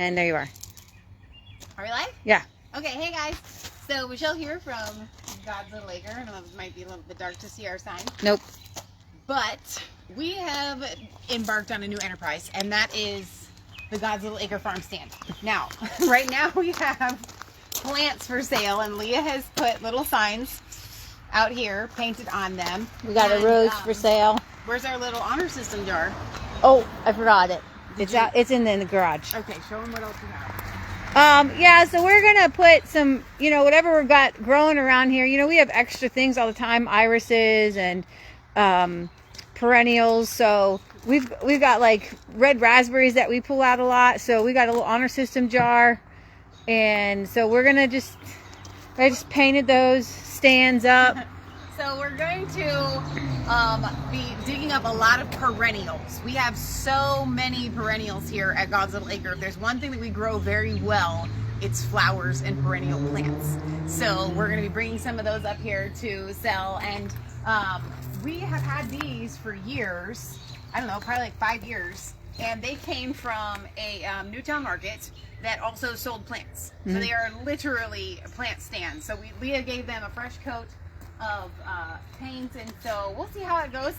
And there you are. Are we live? Yeah. Okay, hey guys. So Michelle here from God's Little Acre. I know it might be a little bit dark to see our sign. Nope. But we have embarked on a new enterprise, and that is the God's Little Acre farm stand. Now, right now we have plants for sale, and Leah has put little signs out here painted on them. We got a rose for sale. Where's our little honor system jar? Oh, I forgot it. It's in the garage. Okay, show them what else you have. Yeah, so we're gonna put some, whatever we've got growing around here. We have extra things all the time, irises and perennials. So we've got like red raspberries that we pull out a lot. So we got a little honor system jar, and so we're gonna I just painted those stands up. So we're going to be digging up a lot of perennials. We have so many perennials here at God's Little Acre. If there's one thing that we grow very well, it's flowers and perennial plants. So we're going to be bringing some of those up here to sell. And we have had these for years. I don't know, probably like 5 years. And they came from a Newtown market that also sold plants. Mm-hmm. So they are literally plant stands. So Leah gave them a fresh coat of paint, and so we'll see how it goes.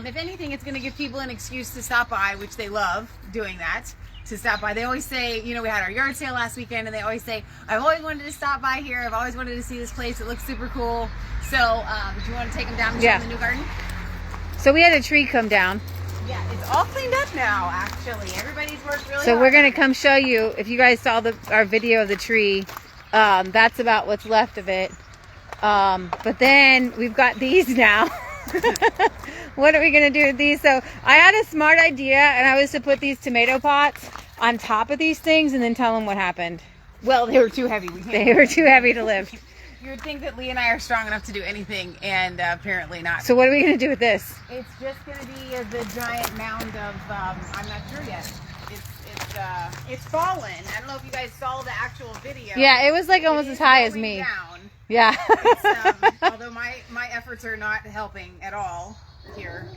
If anything, it's going to give people an excuse to stop by, which they love doing that, to stop by. They always say, we had our yard sale last weekend, and they always say, I've always wanted to stop by here. I've always wanted to see this place. It looks super cool. So do you want to take them down and show them the new garden? So we had a tree come down. Yeah, it's all cleaned up now, actually. Everybody's worked really hard. So we're going to come show you, if you guys saw our video of the tree, that's about what's left of it. But then we've got these now. What are we going to do with these? So I had a smart idea, and I was to put these tomato pots on top of these things and then tell them what happened. Well, they were too heavy. They were too heavy to lift. You would think that Lee and I are strong enough to do anything, and apparently not. So what are we going to do with this? It's just going to be the giant mound of, I'm not sure yet. It's fallen. I don't know if you guys saw the actual video. Yeah, it was like almost as high as me. Down. Yeah. Although my efforts are not helping at all here.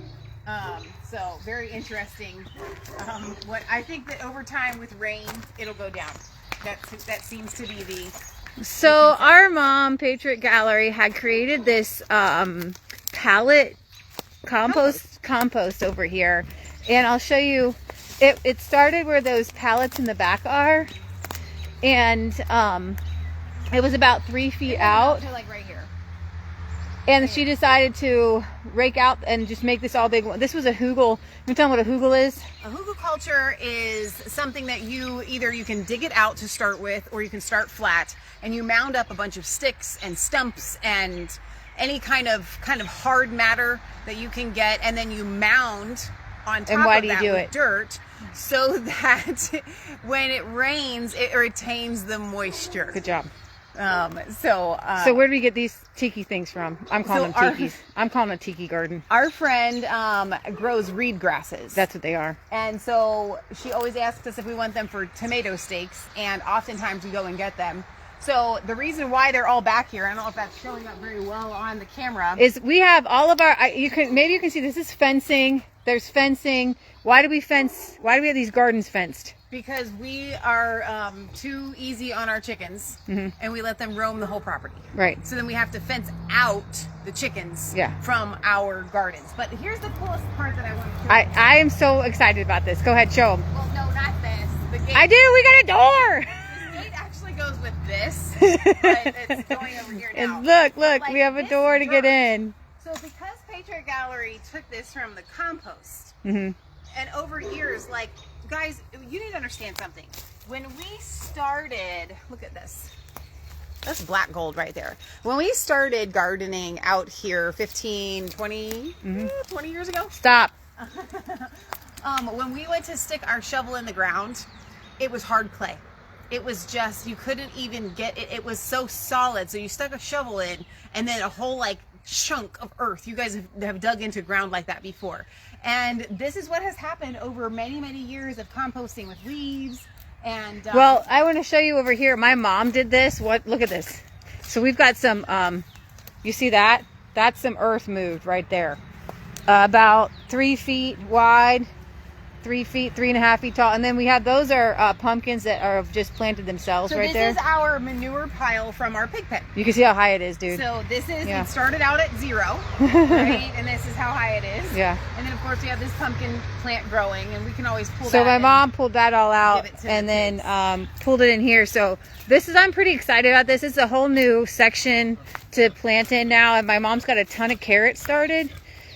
So very interesting. What I think that over time with rain, it'll go down. That seems to be the... So our mom, Patriot Gallery, had created this pallet compost over here. And I'll show you, it started where those pallets in the back are. And it was about 3 feet out. To like right here. And she decided to rake out and just make this all big one. This was a hugel. You tell me what a hugel is? A hugel culture is something that you can dig it out to start with, or you can start flat, and you mound up a bunch of sticks and stumps and any kind of hard matter that you can get, and then you mound on top of that with dirt, so that when it rains, it retains the moisture. Good job. So where do we get these tiki things from? I'm calling them tikis. I'm calling it a tiki garden. Our friend grows reed grasses. That's what they are. And so she always asks us if we want them for tomato steaks, and oftentimes we go and get them. So the reason why they're all back here, I don't know if that's showing up very well on the camera, is we have all of our, maybe you can see this is fencing. There's fencing. Why do we have these gardens fenced? Because we are too easy on our chickens, and we let them roam the whole property. Right. So then we have to fence out the chickens from our gardens. But here's the coolest part that I want to show you. I am so excited about this. Go ahead, show them. Well, no, not this. The gate. I do. We got a door. The gate actually goes with this, but it's going over here now. And look, we have a door to get in. So because Patriot Gallery took this from the compost, and over years, guys, you need to understand something. When we started, look at this. That's black gold right there. When we started gardening out here 15, 20 years ago. Stop. When we went to stick our shovel in the ground, it was hard clay. It was just, you couldn't even get it. It was so solid. So you stuck a shovel in, and then a whole chunk of earth. You guys have dug into ground like that before. And this is what has happened over many, many years of composting with leaves. And well, I want to show you over here. My mom did this. Look at this. So we've got some, you see that? That's some earth moved right there. About 3 feet wide. 3 feet, 3.5 feet tall. And then we have, those are pumpkins that are just planted themselves right there. So this is our manure pile from our pig pen. You can see how high it is, dude. So this is, it started out at 0, right? And this is how high it is. Yeah. And then of course we have this pumpkin plant growing, and we can always pull that. So my mom pulled that all out and the then pulled it in here. So this is, I'm pretty excited about this. It's a whole new section to plant in now. And my mom's got a ton of carrots started.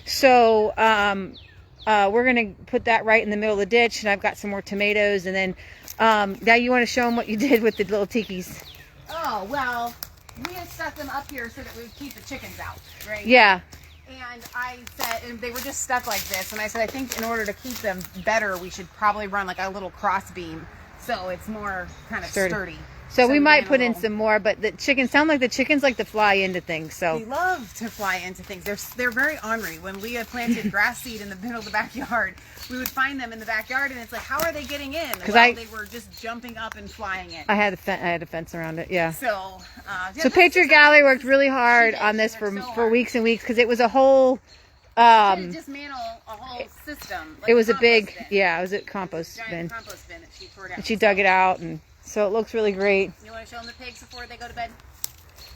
So we're going to put that right in the middle of the ditch. And I've got some more tomatoes. And then now you want to show them what you did with the little tikis. Oh, well, we had stuck them up here so that we would keep the chickens out, right? Yeah. And I said, and they were just stuck like this. And I said, I think in order to keep them better, we should probably run like a little cross beam so it's more kind of sturdy. So we might put in some more, but the chickens sound like the chickens like to fly into things. So they love to fly into things. They're very ornery. When we had planted grass seed in the middle of the backyard, we would find them in the backyard, and it's like, how are they getting in? Well, they were just jumping up and flying in. I had a fence around it. Yeah. So Patriot Gallery worked really hard on this for weeks and weeks because it was a whole. Dismantle a whole system. Like it was a big, bin. yeah, it was a compost bin. Compost bin that she poured out. And she dug it out, and so it looks really great. You want to show them the pigs before they go to bed?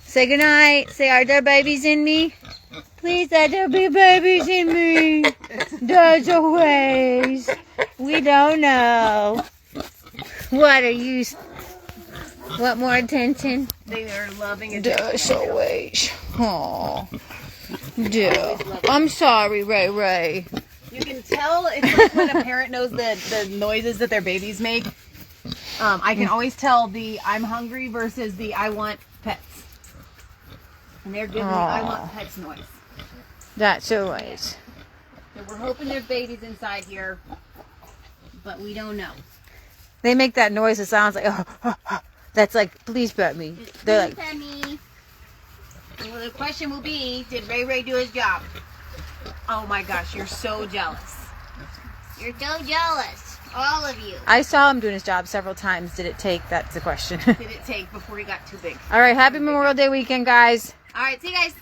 Say goodnight. Say, are there babies in me? Please let there be babies in me. There's always. We don't know. What are you? What more attention? They are loving it. There's always. Oh. Yeah. I'm sorry, Ray Ray. You can tell it's like when a parent knows the noises that their babies make. I can always tell the I'm hungry versus the I want pets. And they're giving the I want pets noise. That's always. So we're hoping there's babies inside here, but we don't know. They make that noise that sounds like, that's like, please pet me. They're like, pet me. Well, the question will be, did Ray Ray do his job? Oh my gosh, you're so jealous. You're so jealous. All of you. I saw him doing his job several times. Did it take? That's the question. Did it take before he got too big? All right, happy Memorial Day weekend, guys. All right, see you guys.